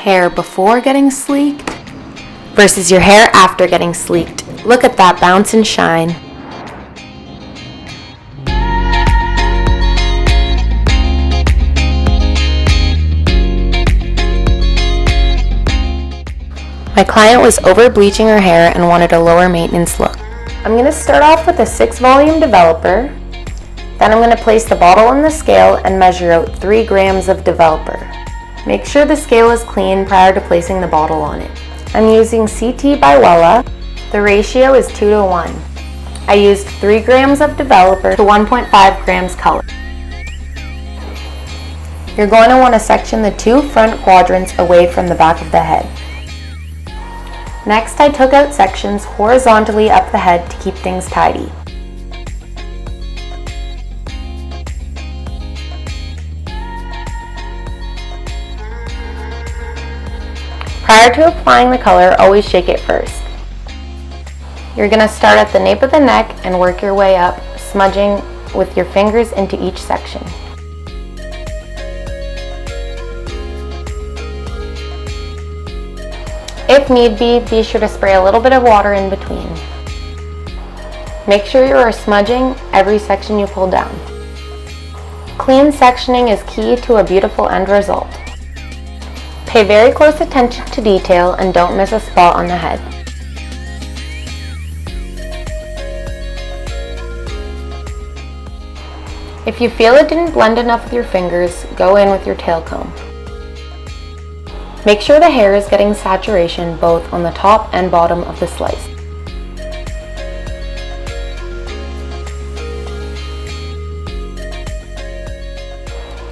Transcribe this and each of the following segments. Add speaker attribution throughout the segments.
Speaker 1: hair before getting sleeked versus your hair after getting sleeked. Look at that bounce and shine. My client was over bleaching her hair and wanted a lower maintenance look. I'm going to start off with a 6-volume developer. Then I'm going to place the bottle on the scale and measure out 3 grams of developer. Make sure the scale is clean prior to placing the bottle on it. I'm using CT by Wella. The ratio is 2 to 1. I used 3 grams of developer to 1.5 grams color. You're going to want to section the 2 front quadrants away from the back of the head. Next, I took out sections horizontally up the head to keep things tidy. Prior to applying the color, always shake it first. You're going to start at the nape of the neck and work your way up, smudging with your fingers into each section. If need be sure to spray a little bit of water in between. Make sure you are smudging every section you pull down. Clean sectioning is key to a beautiful end result. Pay very close attention to detail and don't miss a spot on the head. If you feel it didn't blend enough with your fingers, go in with your tail comb. Make sure the hair is getting saturation both on the top and bottom of the slice.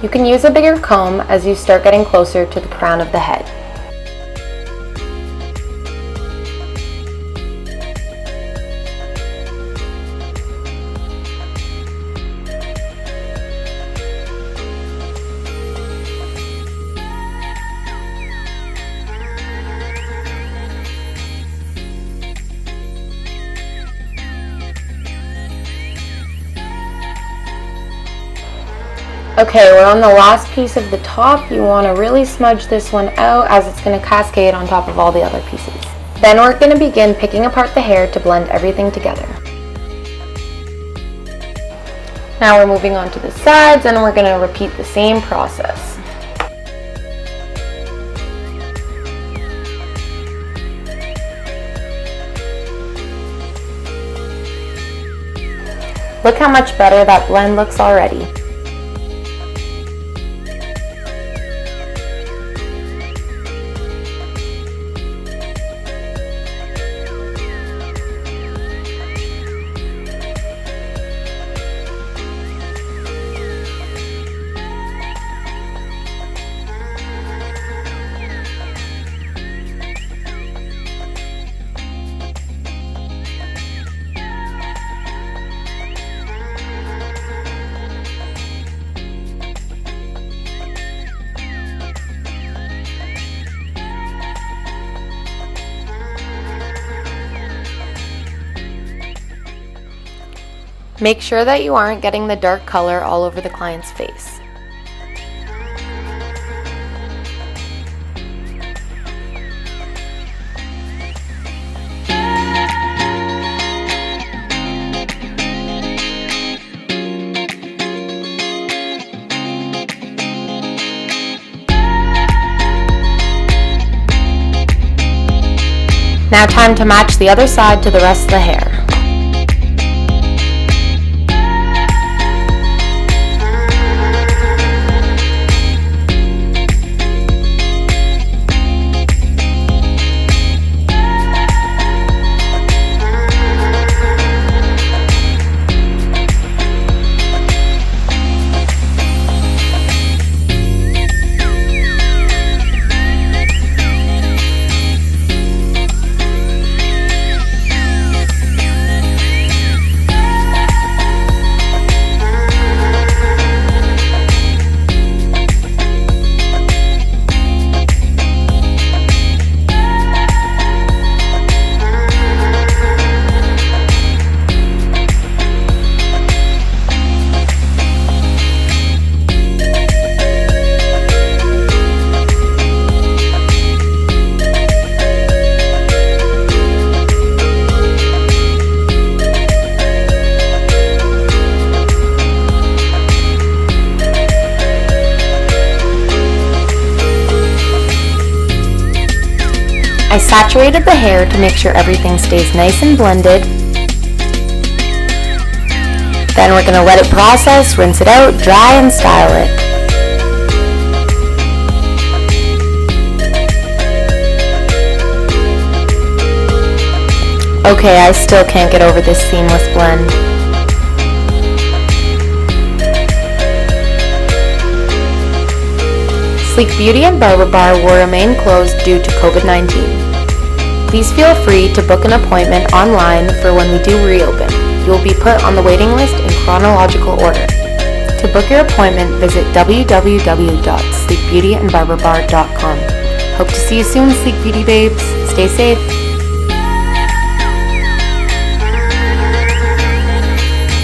Speaker 1: You can use a bigger comb as you start getting closer to the crown of the head. Okay, we're on the last piece of the top. You want to really smudge this one out as it's going to cascade on top of all the other pieces. Then we're going to begin picking apart the hair to blend everything together. Now we're moving on to the sides and we're going to repeat the same process. Look how much better that blend looks already. Make sure that you aren't getting the dark color all over the client's face. Now time to match the other side to the rest of the hair. I saturated the hair to make sure everything stays nice and blended. Then we're going to let it process, rinse it out, dry, and style it. Okay, I still can't get over this seamless blend. Sleek Beauty and Barber Bar will remain closed due to COVID-19. Please feel free to book an appointment online for when we do reopen. You will be put on the waiting list in chronological order. To book your appointment, visit www.sleekbeautyandbarberbar.com. Hope to see you soon, Sleek Beauty babes. Stay safe.